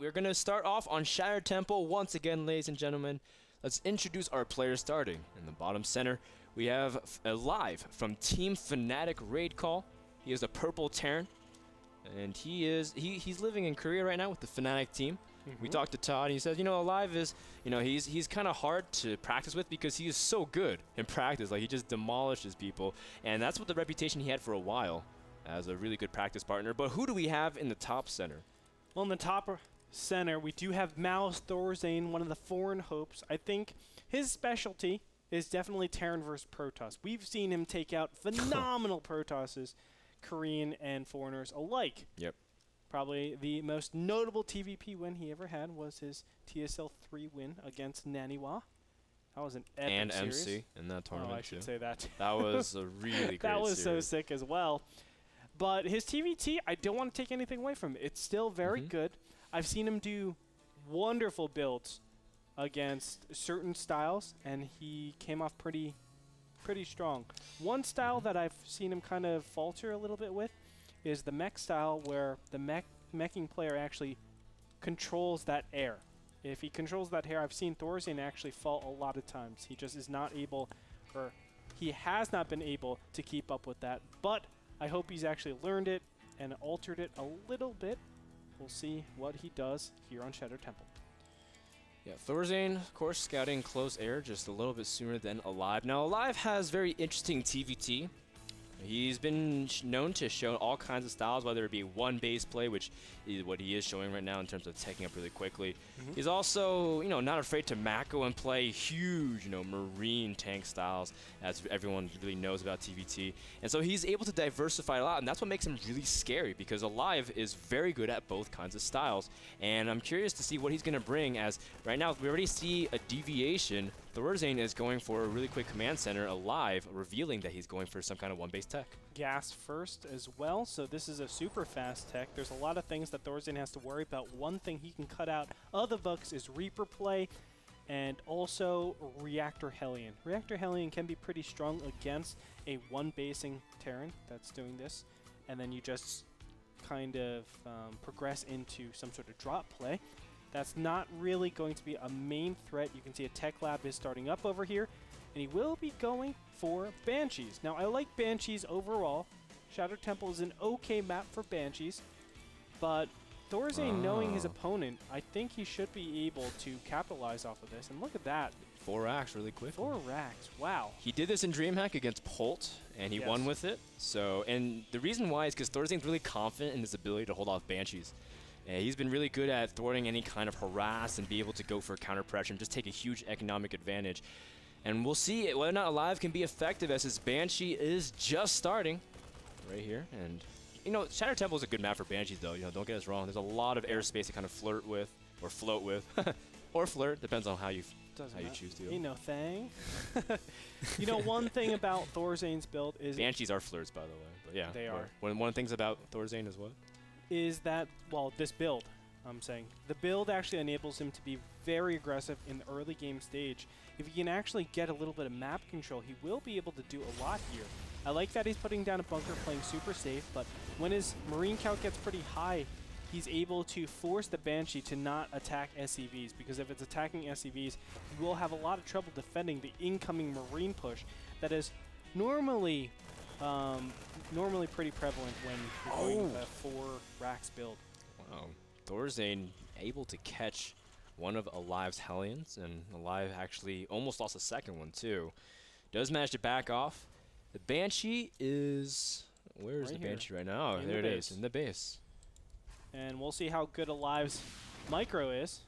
we're going to start off on Shattered Temple once again, ladies and gentlemen. Let's introduce our players starting. In the bottom center, we have Alive from Team Fnatic Raid Call. He is a purple Terran, and he's living in Korea right now with the Fnatic team. We talked to Todd, and he says, Alive is, he's kind of hard to practice with because he is so good in practice. Like, he just demolishes people, and that's what the reputation he had for a while as a really good practice partner. But who do we have in the top center? Well, in the top center, we do have Mao's Thorzain, one of the foreign hopes. I think his specialty is definitely Terran versus Protoss. We've seen him take out phenomenal Protosses, Korean and foreigners alike. Yep. Probably the most notable TVP win he ever had was his TSL 3 win against Naniwa. That was an epic and series. MC in that tournament, I should say that. That was a really great That was series. so sick as well. But his TVT, I don't want to take anything away from it. It's still very good. I've seen him do wonderful builds against certain styles, and he came off pretty strong. One style that I've seen him kind of falter a little bit with is the mech style, where the meching player actually controls that air. If he controls that air, I've seen Thorzain actually fall a lot of times. He just is not able, or he has not been able to keep up with that. But I hope he's actually learned it and altered it a little bit. We'll see what he does here on Shattered Temple. Yeah, Thorzain, of course, scouting close air just a little bit sooner than Alive. Now, Alive has very interesting TVT. He's been known to show all kinds of styles, whether it be one base play, which is what he is showing right now in terms of taking up really quickly. He's also, not afraid to macro and play huge, marine tank styles, as everyone really knows about TVT. And so he's able to diversify a lot, and that's what makes him really scary, because Alive is very good at both kinds of styles. And I'm curious to see what he's going to bring, as right now we already see a deviation. Thorzain is going for a really quick command center. Alive, revealing that he's going for some kind of one-base tech. Gas first as well, so this is a super fast tech. There's a lot of things that Thorzain has to worry about. One thing he can cut out of the books is Reaper play, and also Reactor Hellion. Reactor Hellion can be pretty strong against a one-basing Terran that's doing this, and then you just kind of progress into some sort of drop play. That's not really going to be a main threat. You can see a tech lab is starting up over here, and he will be going for Banshees. Now, I like Banshees overall. Shattered Temple is an okay map for Banshees, but Thorzain, knowing his opponent, I think he should be able to capitalize off of this. And look at that. 4 racks really quick. 4 racks, wow. He did this in DreamHack against Polt, and he won with it. So, and the reason why is because Thorzain's really confident in his ability to hold off Banshees. He's been really good at thwarting any kind of harass and be able to go for counter pressure and just take a huge economic advantage. And we'll see whether or not Alive can be effective, as his Banshee is just starting right here. And, Shattered Temple is a good map for Banshees, though. Don't get us wrong. There's a lot of airspace to kind of flirt with, or float with, or flirt. Depends on how you choose to. Thing. One thing about Thorzain's build is... Banshees are flirts, by the way. But yeah, they are. One of the things about Thorzain is what? Is that, well, this build, I'm saying. The build actually enables him to be very aggressive in the early game stage. If he can actually get a little bit of map control, he will be able to do a lot here. I like that he's putting down a bunker, playing super safe, but when his Marine count gets pretty high, he's able to force the Banshee to not attack SCVs, because if it's attacking SCVs, he will have a lot of trouble defending the incoming Marine push that is normally pretty prevalent when you're doing a 4 racks build. Wow. Thorzain able to catch one of Alive's Hellions, and Alive actually almost lost a second one too. Does manage to back off. The Banshee is... Where is the Banshee right now? There it is, in the base. And we'll see how good Alive's micro is.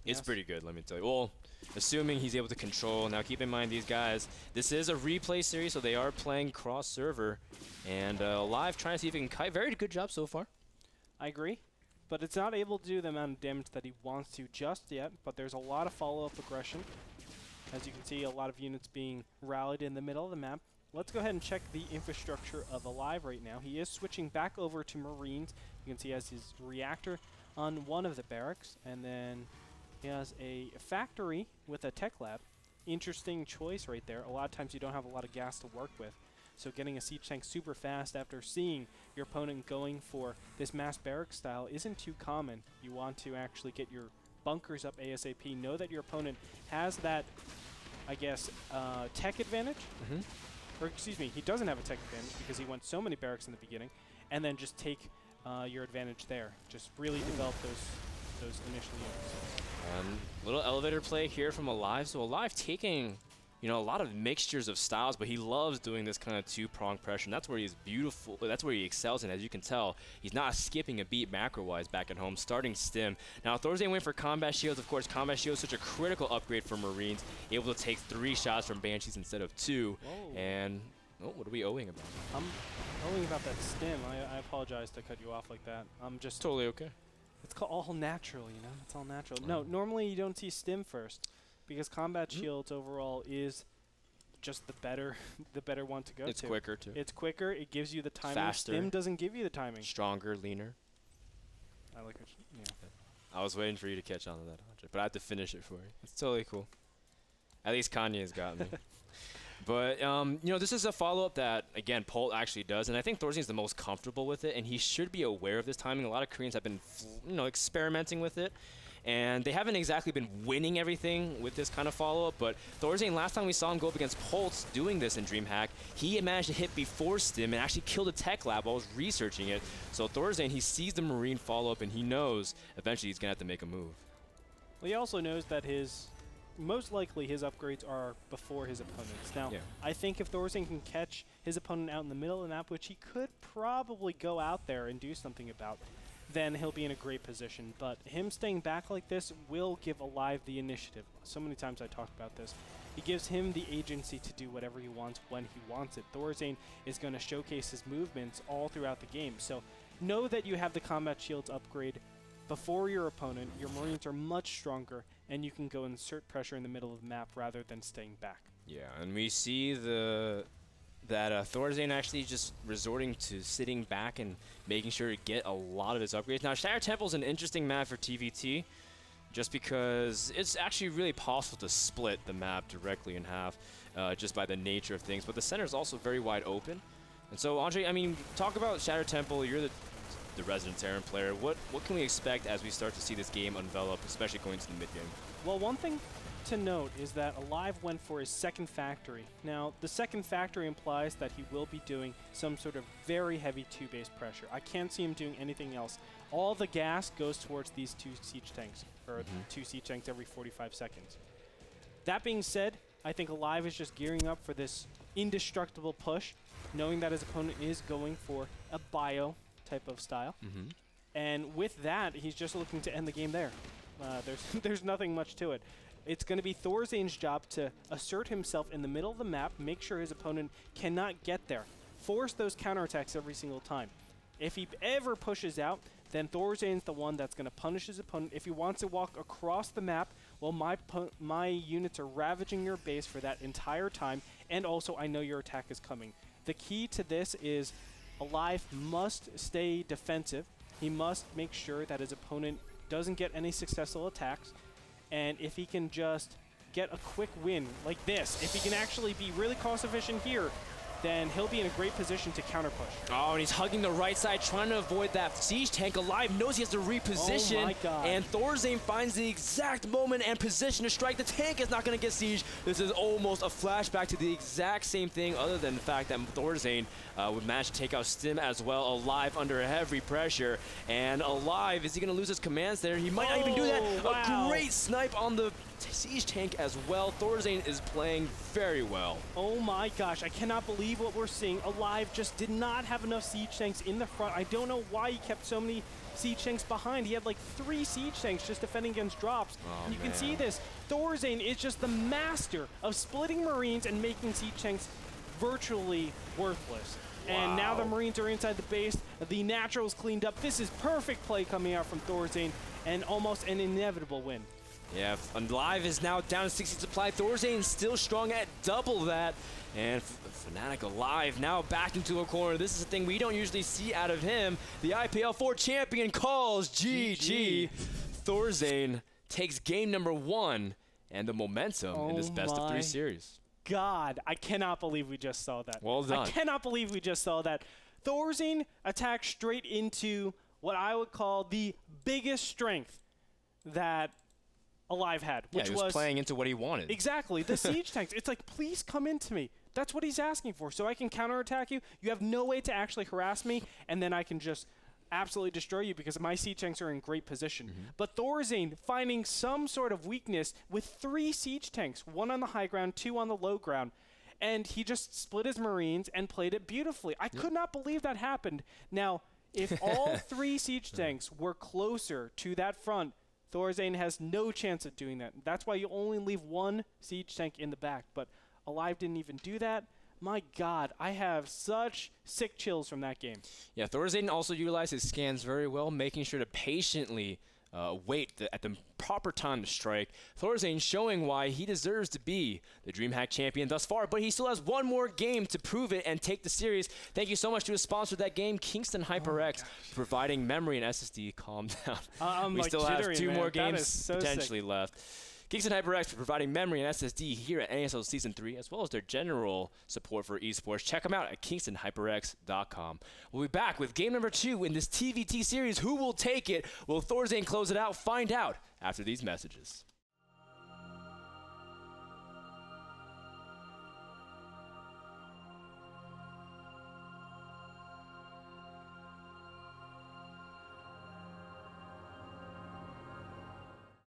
It's pretty good, let me tell you. Well, assuming he's able to control. Now, keep in mind, these guys, this is a replay series, so they are playing cross-server. And Alive trying to see if he can kite. Very good job so far. I agree. But it's not able to do the amount of damage that he wants to just yet. But there's a lot of follow-up aggression. As you can see, a lot of units being rallied in the middle of the map. Let's go ahead and check the infrastructure of Alive right now. He is switching back over to Marines. You can see he has his reactor on one of the barracks. And then he has a factory with a tech lab. Interesting choice right there. A lot of times you don't have a lot of gas to work with. So getting a siege tank super fast after seeing your opponent going for this mass barrack style isn't too common. You want to actually get your bunkers up ASAP. Know that your opponent has that, I guess, tech advantage. Or excuse me, he doesn't have a tech advantage because he went so many barracks in the beginning. And then just take your advantage there. Just really develop those initial units. Little elevator play here from Alive. So Alive taking, you know, a lot of mixtures of styles, but he loves doing this kind of two-pronged pressure. And that's where he's beautiful. That's where he excels in. As you can tell, he's not skipping a beat macro-wise back at home, starting stim. Now, Thorzain went for combat shields. Of course, combat shields such a critical upgrade for Marines, able to take 3 shots from Banshees instead of 2. Whoa. And oh, what are we owing about? I'm owing about that stim. I apologize to cut you off like that. I'm just totally okay. It's all natural, you know. It's all natural. No, normally you don't see stim first, because combat shields overall is just the better one to go to. It's quicker too. It's quicker. It gives you the timing. Faster. Stim doesn't give you the timing. Stronger, leaner. I like it. Yeah. I was waiting for you to catch on to that, Andre, but I have to finish it for you. It's totally cool. At least Kanye's got me. But, you know, this is a follow-up that, again, Polt actually does, and I think Thorzain's the most comfortable with it, and he should be aware of this timing. A lot of Koreans have been, you know, experimenting with it, and they haven't exactly been winning everything with this kind of follow-up, but Thorzain, last time we saw him go up against Polt doing this in DreamHack, he had managed to hit before stim and actually killed a tech lab while I was researching it. So Thorzain, he sees the Marine follow-up, and he knows eventually he's going to have to make a move. Well, he also knows that most likely his upgrades are before his opponents. Now, I think if Thorzain can catch his opponent out in the middle of the map, which he could probably go out there and do something about, then he'll be in a great position. But him staying back like this will give Alive the initiative. So many times I talked about this. It gives him the agency to do whatever he wants when he wants it. Thorzain is going to showcase his movements all throughout the game. So know that you have the combat shields upgrade before your opponent. Your Marines are much stronger, and you can go insert pressure in the middle of the map rather than staying back. Yeah, and we see that Thorzain actually just resorting to sitting back and making sure to get a lot of his upgrades. Now, Shattered Temple is an interesting map for TVT, just because it's actually really possible to split the map directly in half just by the nature of things. But the center is also very wide open. And so, Andre, I mean, talk about Shattered Temple. You're the resident Terran player. What can we expect as we start to see this game envelop, especially going to the mid-game? Well, one thing to note is that Alive went for his second factory. Now, the second factory implies that he will be doing some sort of very heavy 2-base pressure. I can't see him doing anything else. All the gas goes towards these 2 siege tanks, or 2 siege tanks every 45 seconds. That being said, I think Alive is just gearing up for this indestructible push, knowing that his opponent is going for a bio type of style. And with that, he's just looking to end the game there. There's nothing much to it. It's going to be Thorzain's job to assert himself in the middle of the map, make sure his opponent cannot get there, force those counterattacks every single time. If he ever pushes out, then Thorzain's the one that's going to punish his opponent. If he wants to walk across the map, well, my units are ravaging your base for that entire time, and also I know your attack is coming. The key to this is Alive must stay defensive. He must make sure that his opponent doesn't get any successful attacks. And if he can just get a quick win like this, if he can actually be really cost efficient here, then he'll be in a great position to counter push. Oh, and he's hugging the right side, trying to avoid that siege tank. Alive knows he has to reposition. Oh my God. And Thorzain finds the exact moment and position to strike. The tank is not going to get siege. This is almost a flashback to the exact same thing, other than the fact that Thorzain would manage to take out Stim as well. Alive under heavy pressure. And Alive, is he going to lose his commands there? He might not even do that. Wow. A great snipe on the siege tank as well. Thorzain is playing very well. Oh my gosh, I cannot believe what we're seeing. Alive just did not have enough siege tanks in the front. I don't know why he kept so many siege tanks behind. He had like 3 siege tanks just defending against drops. And you can see this. Thorzain is just the master of splitting Marines and making siege tanks virtually worthless. Wow. And now the Marines are inside the base. The naturals cleaned up. This is perfect play coming out from Thorzain, and almost an inevitable win. Yeah, Alive is now down to 60 supply. Thorzain still strong at double that. And Fnatic Alive now back into a corner. This is a thing we don't usually see out of him. The IPL 4 champion calls GG. Thorzain takes game number 1 and the momentum in this best of 3 series. God. I cannot believe we just saw that. Well done. I cannot believe we just saw that. Thorzain attacked straight into what I would call the biggest strength that Alive had, which he was playing into what he wanted. Exactly. The siege tanks. It's like, please come into me. That's what he's asking for. So I can counterattack you. You have no way to actually harass me, and then I can just absolutely destroy you because my siege tanks are in great position. But Thorzain finding some sort of weakness with 3 siege tanks, 1 on the high ground, 2 on the low ground, and he just split his Marines and played it beautifully. I could not believe that happened. Now, if all 3 siege tanks were closer to that front, Thorzain has no chance of doing that. That's why you only leave 1 siege tank in the back. But Alive didn't even do that. My God, I have such sick chills from that game. Yeah, Thorzain also utilized his scans very well, making sure to patiently wait at the proper time to strike. Thorzain showing why he deserves to be the DreamHack champion thus far, but he still has 1 more game to prove it and take the series. Thank you so much to his sponsor of that game, Kingston HyperX, for providing memory and SSD. Calm down. We still have 2 more games potentially left. Kingston HyperX for providing memory and SSD here at NASL Season 3, as well as their general support for esports. Check them out at kingstonhyperx.com. We'll be back with game number 2 in this TVT series. Who will take it? Will Thorzain close it out? Find out after these messages.